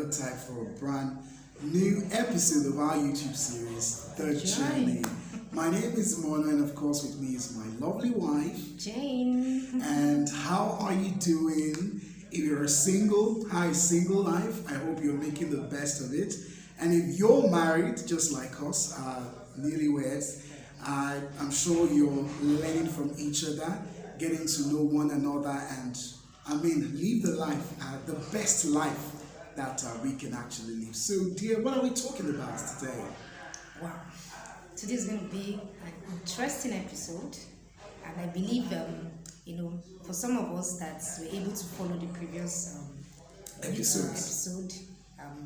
another time for a brand new episode of our YouTube series, The Journey. My name is Mona, and of course with me is my lovely wife, Jane. And how are you doing? If you're single, how is single life? I hope you're making the best of it. And if you're married, just like us, newlyweds, I'm sure you're learning from each other, getting to know one another, and live the life, the best life that we can actually live. So, dear, what are we talking about today? Wow. Today's going to be an interesting episode, and I believe, for some of us that were able to follow the previous episode,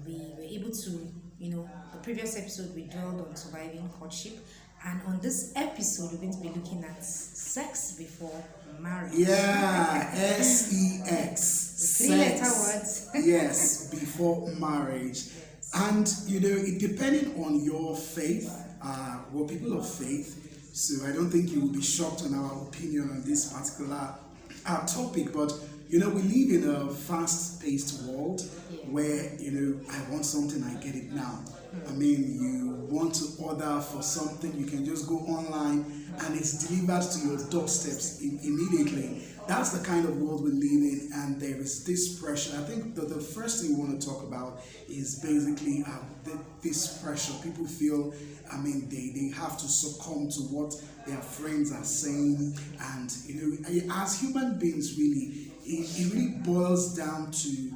we were able to, the previous episode we dwelled on surviving courtship, and on this episode we're going to be looking at sex before marriage. Yeah, S-E-X. With three-letter words. Yes, before marriage. Yes. And, it depending on your faith, we're people of faith, so I don't think you will be shocked on our opinion on this particular topic, but, we live in a fast-paced world where, I want something, I get it now. You want to order for something, you can just go online and it's delivered to your doorsteps immediately. That's the kind of world we live in, and there is this pressure. I think the first thing we want to talk about is basically this pressure. People feel, they have to succumb to what their friends are saying, and as human beings, really, it really boils down to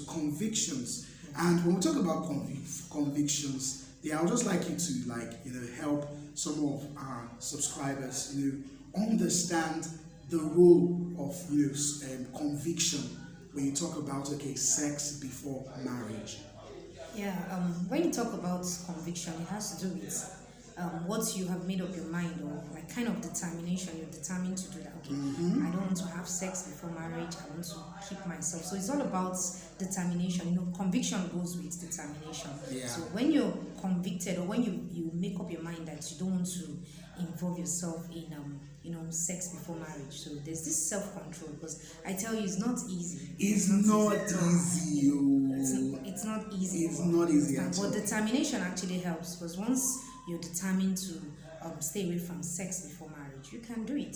convictions. And when we talk about convictions, I would just like you to help some of our subscribers understand the role of conviction when you talk about sex before marriage. Yeah, when you talk about conviction, it has to do with what you have made up your mind, or like kind of determination. You're determined to do that. Okay, I don't want to have sex before marriage. I want to keep myself. So it's all about determination. Conviction goes with determination. Yeah. So when you're convicted, or when you make up your mind that you don't want to involve yourself in sex before marriage, so there's this self-control, because I tell you, it's not easy. It's not easy. It's not easy. It's not easy at all. But determination actually helps, because once you're determined to stay away from sex before marriage, you can do it.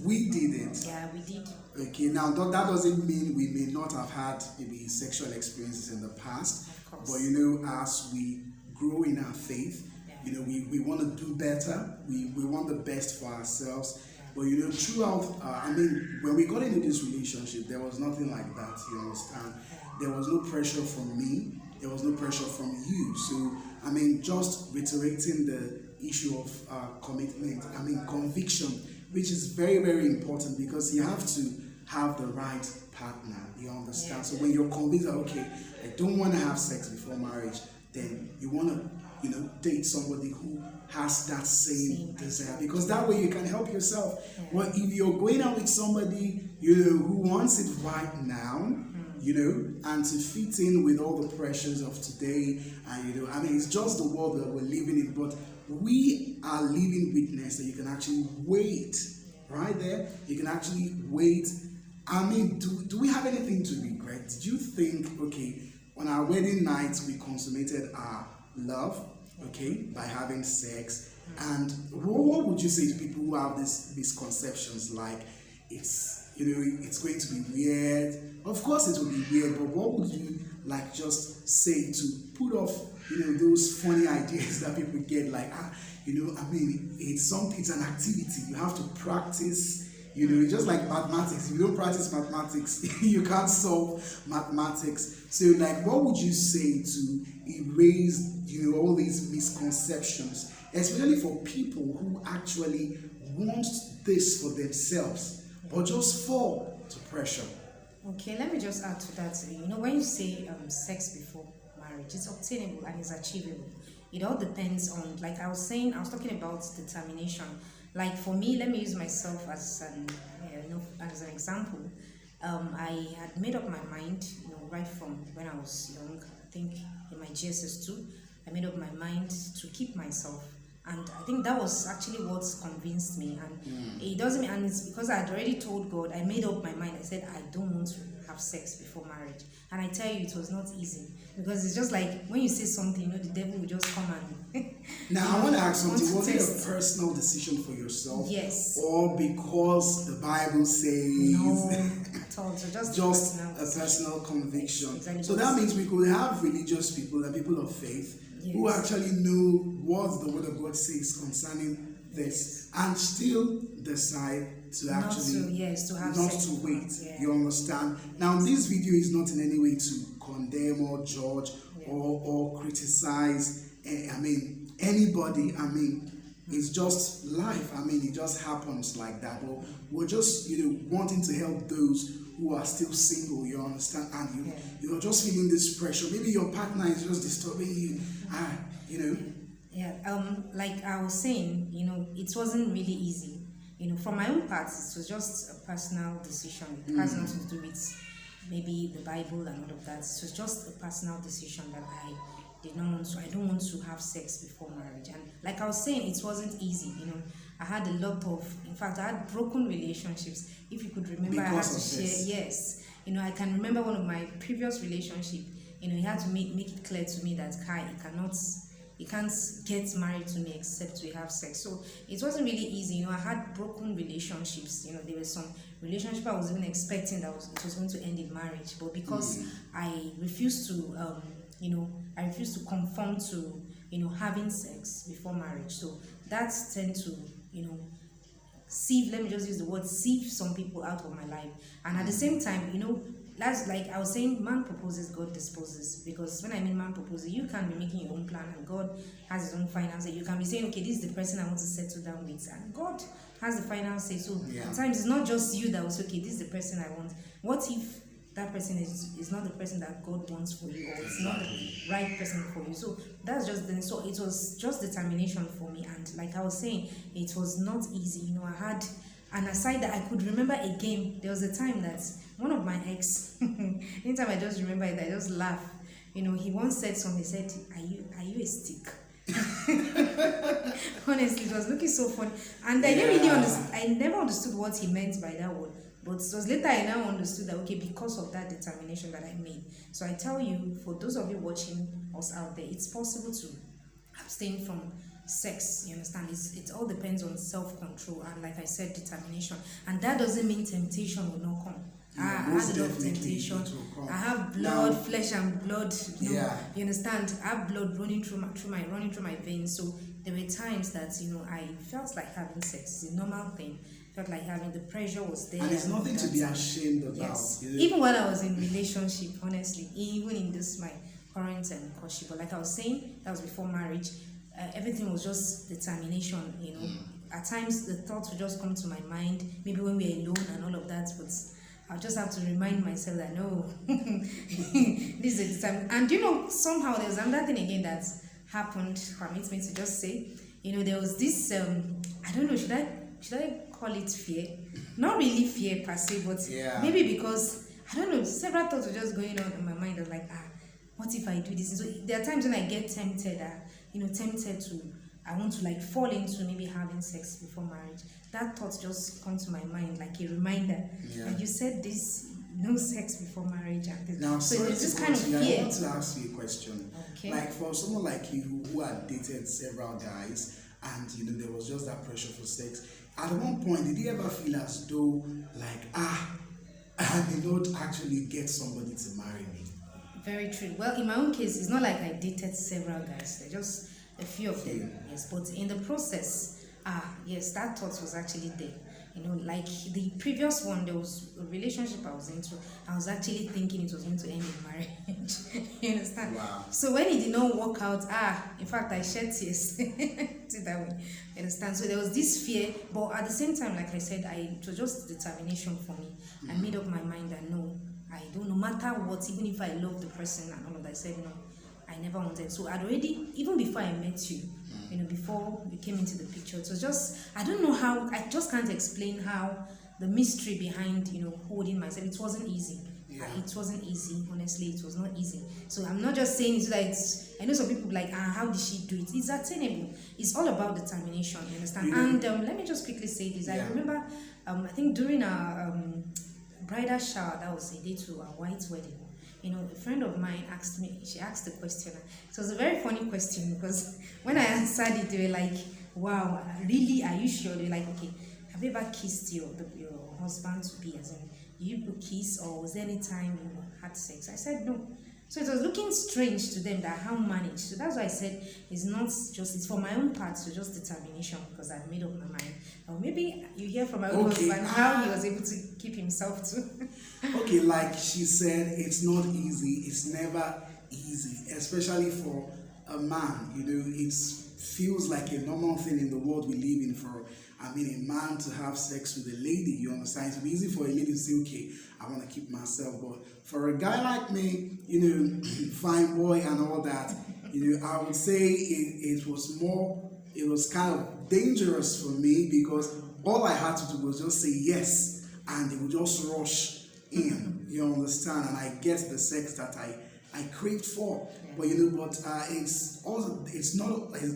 We did it. Yeah, we did. Okay, now that doesn't mean we may not have had maybe sexual experiences in the past. Of course. But as we grow in our faith, we want to do better. We want the best for ourselves. But throughout, when we got into this relationship, there was nothing like that. You understand? There was no pressure from me. There was no pressure from you. So just reiterating the issue of commitment. Conviction, which is very, very important, because you have to have the right partner. You understand? So when you're convinced that, okay, I don't want to have sex before marriage, then you want to date somebody who has that same desire, because that way you can help yourself. Well, if you're going out with somebody who wants it right now, and to fit in with all the pressures of today, and it's just the world that we're living in, but we are living witness that you can actually wait right there. You can actually wait. Do we have anything to regret? Did you think, okay, on our wedding night we consummated our love, by having sex? And what would you say to people who have these misconceptions, like it's going to be weird? Of course it will be weird, but what would you just say to put off those funny ideas that people get, like it's an activity you have to practice. Just like mathematics, if you don't practice mathematics, you can't solve mathematics. So, what would you say to erase, all these misconceptions, especially for people who actually want this for themselves, but just fall to pressure? Okay, let me just add to that. When you say sex before marriage, it's obtainable and it's achievable. It all depends on, like I was talking about determination. Like for me, let me use myself as an example. I had made up my mind, right from when I was young. I think in my GSS2, I made up my mind to keep myself, and I think that was actually what convinced me. And it doesn't, and it's because I had already told God. I made up my mind. I said I don't want to have sex before marriage. And I tell you, it was not easy, because it's just like when you say something, you know, the devil will just come and Now, I want to ask something. Was it test. a personal decision for yourself? Yes. Or because the Bible says? No, at all. So just A personal conviction. Exactly. So that means we could have religious people and people of faith who Yes. actually know what the Word of God says concerning this, and still decide to Not actually to have not sex to before, wait. yeah. You understand? Now, this video is not in any way to condemn or judge or criticize. Anybody. It's just life. It just happens like that. But we're just, wanting to help those who are still single. You understand? And you're just feeling this pressure. Maybe your partner is just disturbing you. Yeah, like I was saying, it wasn't really easy. From my own part, it was just a personal decision. It has nothing to do with maybe the Bible and all of that. It was just a personal decision that I did not want to. I don't want to have sex before marriage. And like I was saying, it wasn't easy. I had a lot of, in fact, I had broken relationships. If you could remember, I had to share. This. Yes, I can remember one of my previous relationship. He had to make it clear to me that he can't get married to me except we have sex. So it wasn't really easy. I had broken relationships. There were some relationship I was even expecting that it was going to end in marriage, but because I refused to, I refused to conform to, having sex before marriage. So that tend to, let me just use the word sieve some people out of my life. And at the same time, that's like I was saying, man proposes, God disposes. Because when I mean man proposes, you can be making your own plan and God has his own finances. You can be saying, okay, this is the person I want to settle down with, and God has the final say. So at times it's not just you that will say, okay, this is the person I want. What if that person is not the person that God wants for you, or it's not the right person for you? So that's just then. So it was just determination for me, and like I was saying, it was not easy. I had, and aside that, I could remember again. There was a time that one of my ex, anytime I just remember it, I just laugh. He once said something. He said, "Are you a stick?" Honestly, it was looking so funny, and I didn't really understand. I never understood what he meant by that word. But it was later I now understood that, okay, because of that determination that I made. So I tell you, for those of you watching us out there, it's possible to abstain from sex. You understand? It all depends on self-control and, like I said, determination. And that doesn't mean temptation will not come. I had a lot of temptation. I have blood, flesh and blood. You understand? I have blood running through my veins. So there were times that I felt like having sex. It's a normal thing. Felt like having, the pressure was there. And it's nothing to be ashamed about. Yes. Even when I was in relationship, honestly, even in this my current courtship, but like I was saying, that was before marriage. Everything was just determination. At times the thoughts would just come to my mind, maybe when we're alone and all of that, but I'll just have to remind myself that no, this is the time. And somehow there was another thing again that happened. Permit me to just say, there was this I don't know, should I call it fear? Not really fear per se, but maybe because I don't know, several thoughts were just going on in my mind. I was like, what if I do this? So there are times when I get tempted, I want to fall into maybe having sex before marriage. That thought just comes to my mind like a reminder. And you said this, no sex before marriage. Now, so it's this kind of fear. I want to ask you a question. Okay. Like for someone like you who had dated several guys, and there was just that pressure for sex. At one point, did you ever feel as though I did not actually get somebody to marry me? Very true. Well, in my own case, it's not like I dated several guys. There just a few of them. Yes, but in the process, yes, that thought was actually there. Like the previous one, there was a relationship I was into. I was actually thinking it was going to end in marriage. You understand? Wow. So when it did not work out, in fact, I shed tears. See that way. You understand? So there was this fear, but at the same time, like I said, it was just determination for me. I made up my mind that no, I don't, no matter what, even if I love the person and all of that, I said no, I never wanted. So I'd already, even before I met you, before we came into the picture, it was just, I don't know how, I just can't explain how the mystery behind, holding myself, it wasn't easy. It wasn't easy, honestly, it was not easy. So I'm not just saying it so that I know some people like, how did she do it? It's attainable. It's all about determination, you understand? And let me just quickly say this. I remember, I think during our bridal shower, that was a day to a white wedding. You know, a friend of mine asked me, she asked the question. It was a very funny question because when I answered it, they were like, wow, really? Are you sure? They were like, okay, have you ever kissed your husband to be? As in, did you people kiss, or was there any time you had sex? I said no. So it was looking strange to them that how managed. So that's why I said it's not just, it's for my own part, so just determination, because I've made up my mind. Or maybe you hear from my own husband how he was able to keep himself too. Okay, like she said, it's not easy. It's never easy, especially for a man. You know, it feels like a normal thing in the world we live in for, I mean, a man to have sex with a lady. You understand? It's easy for a lady to say, okay, I want to keep myself. But for a guy like me, you know, fine boy and all that, you know, I would say it was kind of dangerous for me, because all I had to do was just say yes, and it would just rush in. You understand? And I get the sex that I craved for. Yeah. But you know,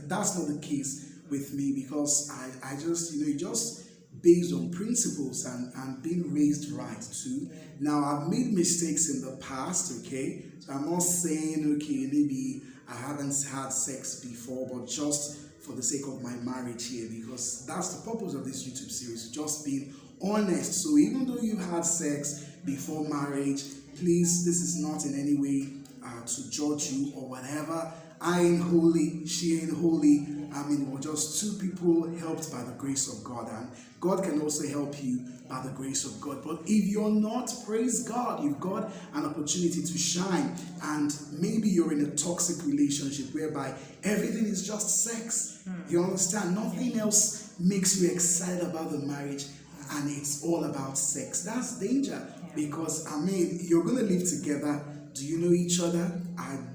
that's not the case with me, because I just, you know, just based on principles and being raised right too. Yeah. Now, I've made mistakes in the past, okay? So I'm not saying, okay, maybe I haven't had sex before, but just for the sake of my marriage here, because that's the purpose of this YouTube series, just being honest. So even though you've had sex before marriage, please, this is not in any way to judge you or whatever. I ain't holy, she ain't holy. I mean, we're just two people helped by the grace of God, and God can also help you by the grace of God. But if you're not, praise God, you've got an opportunity to shine, and maybe you're in a toxic relationship whereby everything is just sex. You understand? Nothing else makes you excited about the marriage, and it's all about sex. That's danger, because I mean, you're going to live together. Do you know each other?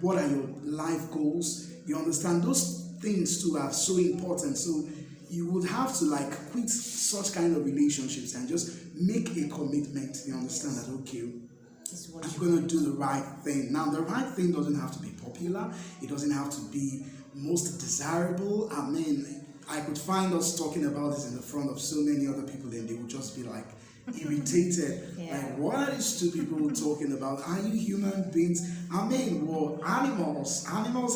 What are your life goals? You understand? Those things too are so important. So you would have to like quit such kind of relationships and just make a commitment. You understand that, okay, I'm going to do the right thing. Now, the right thing doesn't have to be popular. It doesn't have to be most desirable. I mean, I could find us talking about this in the front of so many other people, and they would just be like irritated. Like, what are these two people talking about? Are you human beings? I mean, well, animals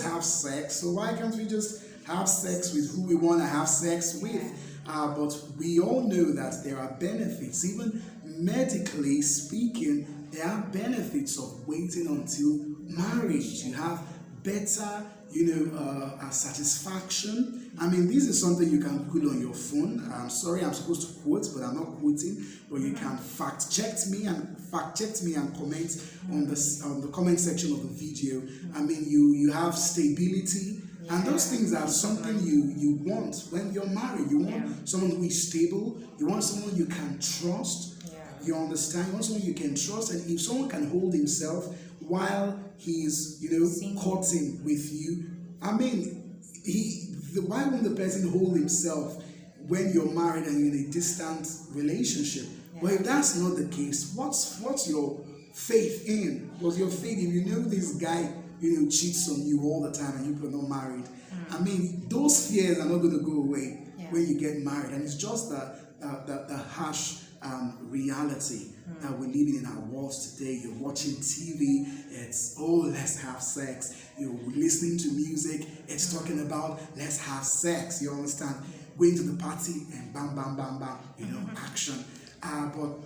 have sex, so why can't we just have sex with who we want to have sex with? But we all know that there are benefits, even medically speaking. There are benefits of waiting until marriage. You have better, satisfaction. I mean, this is something you can put on your phone. I'm sorry, I'm supposed to quote, but I'm not quoting. But you can fact check me and comment on the comment section of the video. I mean, you have stability, and those things are something you want when you're married. You want someone who is stable. You want someone you can trust. You understand? You want someone you can trust, and if someone can hold himself while he's courting with you, I mean, why won't the person hold himself when you're married and you're in a distant relationship? Well, if that's not the case, what's your faith in? What's your faith if you know this guy cheats on you all the time and you are not married? I mean, those fears are not going to go away when you get married, and it's just the harsh reality that we're living in our worlds today. You're watching TV, it's let's have sex. You're listening to music, it's talking about let's have sex. You understand? Going to the party and bam bam bam bam, action. But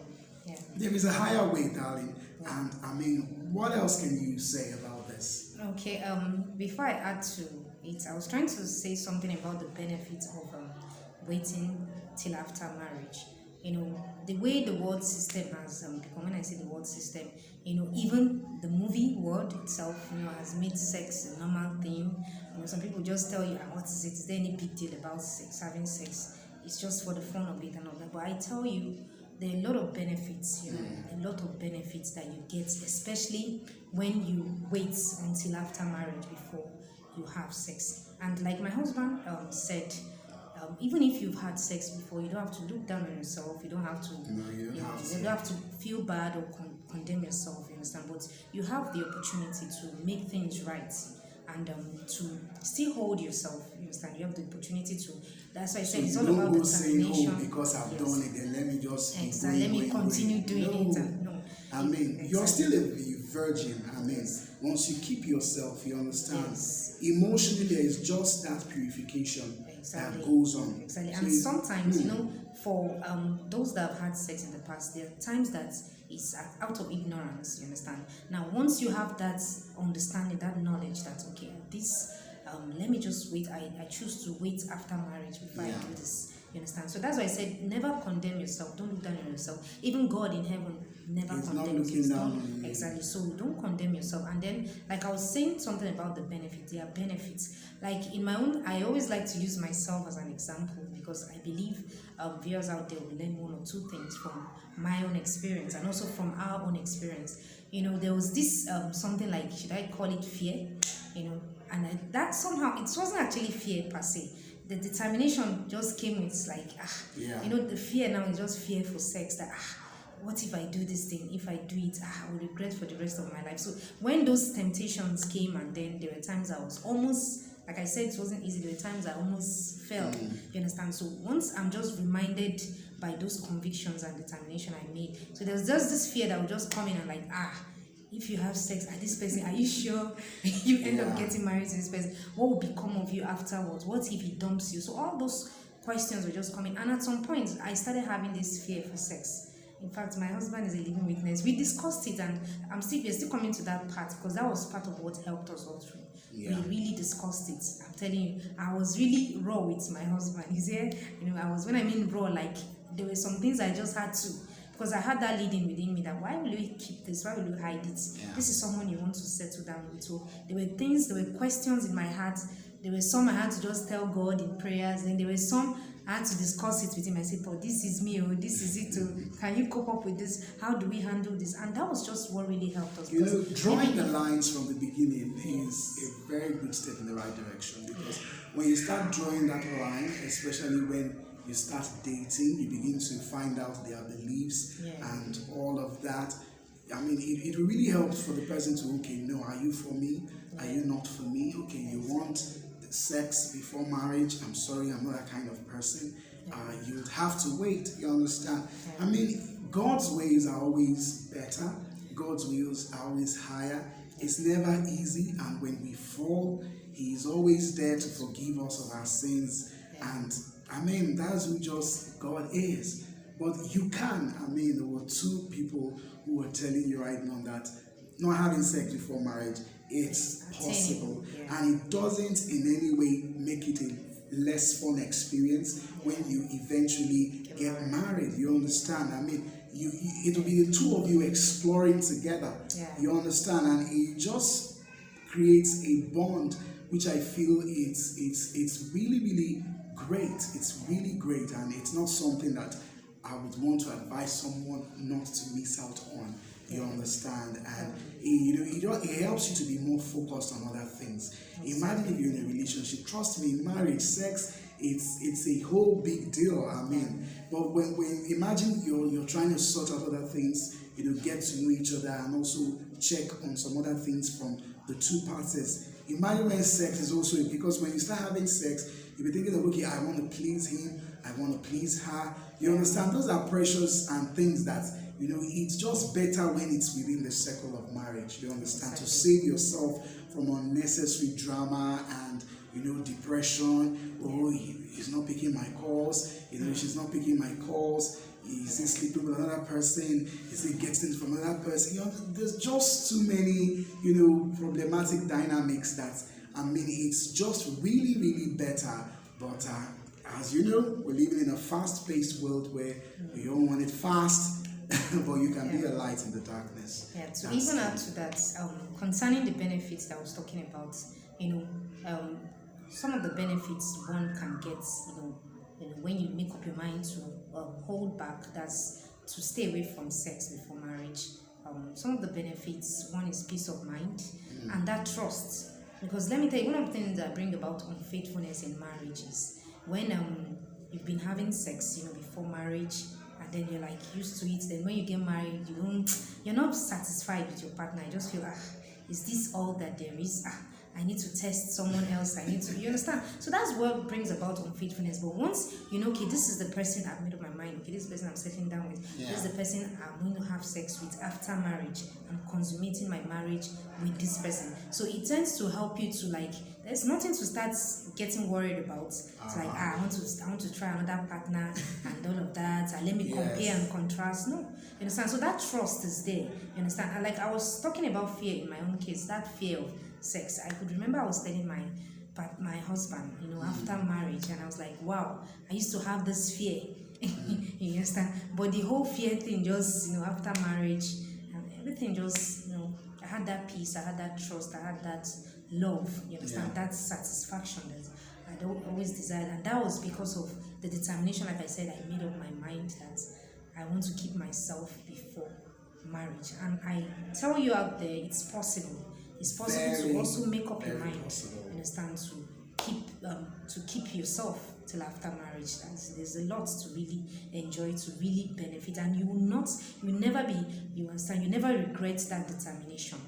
there is a higher way, darling. And I mean, what else can you say about this? Okay, before I add to it, I was trying to say something about the benefits of waiting till after marriage. The way the world system has become, when I say the world system, even the movie world itself, has made sex a normal thing. Some people just tell you, what is it? Is there any big deal about sex, having sex? It's just for the fun of it and all that. But I tell you, there are a lot of benefits, a lot of benefits that you get, especially when you wait until after marriage before you have sex. And like my husband said, even if you've had sex before, you don't have to look down on yourself. You don't have to, you don't have to feel bad or condemn yourself. You understand? But you have the opportunity to make things right. and to still hold yourself. You understand? You have the opportunity to. That's why I said So it's you all don't about go saying, determination. oh, because I've Yes. done it, then let me just be Exactly. Let me continue doing No. it. And, no. I mean, you're Exactly. still a virgin. I mean, once you keep yourself, you understand. Yes. Emotionally, there is just that purification Exactly. that goes on. Exactly. So And it's- sometimes, for those that have had sex in the past, there are times that it's out of ignorance. You understand? Now, once you have that understanding, that knowledge, that okay, this. Let me just wait. I choose to wait after marriage before I do this. You understand? So that's why I said never condemn yourself. Don't look down on yourself. Even God in heaven never He's not condemns looking you. down on you. Exactly. So don't condemn yourself. And then, like I was saying something about the benefits. There are benefits. Like in my own, I always like to use myself as an example because I believe viewers out there will learn one or two things from my own experience and also from our own experience. There was this something like, should I call it fear? And that somehow, it wasn't actually fear per se. The determination just came with like, the fear now is just fear for sex, that what if I do this thing? If I do it, I will regret for the rest of my life. So when those temptations came, and then there were times I was almost, like I said, it wasn't easy. There were times I almost fell. You understand? So once I'm just reminded by those convictions and determination I made, so there's just this fear that will just come in and like, if you have sex at this person, are you sure you end up getting married to this person? What will become of you afterwards? What if he dumps you? So all those questions were just coming. And at some point, I started having this fear for sex. In fact, my husband is a living witness. We discussed it, and we're still coming to that part because that was part of what helped us all through. Yeah. We really discussed it. I'm telling you, I was really raw with my husband. He's here, when I mean raw, like there were some things I just had to. Because I had that leading within me that why will you keep this? Why will you hide it? Yeah. This is someone you want to settle down with. So there were questions in my heart. There were some I had to just tell God in prayers. And there were some I had to discuss it with him. I said, Paul, this is me, or this is it. Can you cope up with this? How do we handle this? And that was just what really helped us. Drawing the lines from the beginning is a very good step in the right direction, because when you start drawing that line, especially when you start dating, you begin to find out their beliefs and all of that. I mean, it really helps for the person to, okay, no, are you for me? Are you not for me? Okay, you want sex before marriage? I'm sorry, I'm not that kind of person. You'd have to wait, you understand? I mean, God's ways are always better. God's wills are always higher. It's never easy, and when we fall, He is always there to forgive us of our sins. And I mean, that's who just God is. But you can. I mean, there were two people who were telling you right now that not having sex before marriage, it's possible. And it doesn't in any way make it a less fun experience when you eventually get married. You understand? I mean, it will be the two of you exploring together. You understand? And it just creates a bond, which I feel it's really, really great. It's really great, and it's not something that I would want to advise someone not to miss out on. You understand? And it helps you to be more focused on other things. Imagine if you're in a relationship. Trust me, marriage, sex, it's a whole big deal. I mean, but when imagine you're trying to sort out other things, get to know each other, and also check on some other things from the two parties. Imagine when sex is also, because when you start having sex, you'll be thinking of, okay, I want to please him, I want to please her. You understand? Those are precious and things that, it's just better when it's within the circle of marriage. You understand? Exactly. To save yourself from unnecessary drama and, depression. Oh, he's not picking my calls. She's not picking my calls. Is he sleeping with another person? Is he getting things from another person? There's just too many, problematic dynamics that, it's just really, really better. But as you know, we're living in a fast-paced world where we all want it fast, but you can be a light in the darkness. Yeah, to even add to that, concerning the benefits that I was talking about, some of the benefits one can get, when you make up your mind to hold back, that's to stay away from sex before marriage. Some of the benefits, one is peace of mind and that trust. Because let me tell you, one of the things that bring about unfaithfulness in marriage is when you've been having sex, before marriage, and then you're like used to it. Then when you get married, you're not satisfied with your partner. You just feel, is this all that there is? I need to test someone else. I need to, you understand? So that's what brings about unfaithfulness. But once you know, okay, this is the person I've made up my mind. Okay, this is the person I'm settling down with. This is the person I'm going to have sex with after marriage. I'm consummating my marriage with this person. So it tends to help you to like. There's nothing to start getting worried about. It's like I want to try another partner and all of that. And let me compare and contrast. No, you understand? So that trust is there. You understand? And like I was talking about fear in my own case, that fear of sex. I could remember I was telling my husband, you know, after marriage, and I was like, wow, I used to have this fear. You understand? But the whole fear thing just, you know, after marriage and everything just, you know, I had that peace, I had that trust, I had that love, you understand, that satisfaction that I don't always desired, and that was because of the determination. Like I said, I made up my mind that I want to keep myself before marriage, and I tell you out there, it's possible. It's possible to also make up your mind, understand, to keep yourself till after marriage. There's a lot to really enjoy, to really benefit, and you understand, you never regret that determination.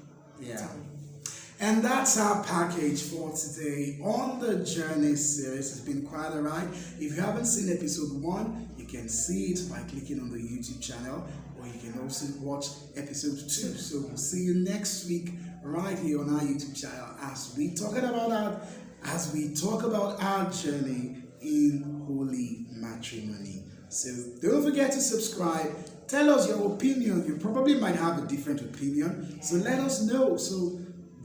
And that's our package for today on the Journey series. It's been quite a ride. If you haven't seen episode 1, you can see it by clicking on the YouTube channel, or you can also watch episode 2. So we'll see you next week right here on our YouTube channel as we talk about our journey in holy matrimony. So don't forget to subscribe. Tell us your opinion. You probably might have a different opinion, so let us know. So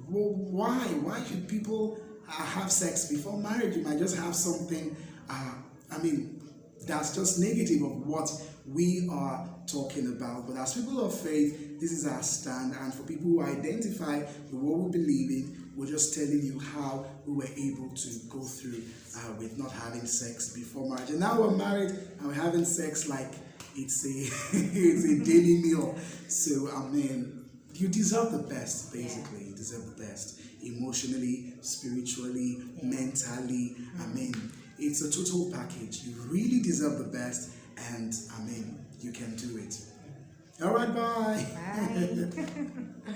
why should people have sex before marriage? You might just have something that's just negative of what we are talking about. But as people of faith, this is our stand, and for people who identify with what we believe in, we're just telling you how we were able to go through with not having sex before marriage. And now we're married and we're having sex like it's a daily meal. So you deserve the best, basically. You deserve the best. Emotionally, spiritually, mentally. It's a total package. You really deserve the best, and you can do it. All right, bye. Bye.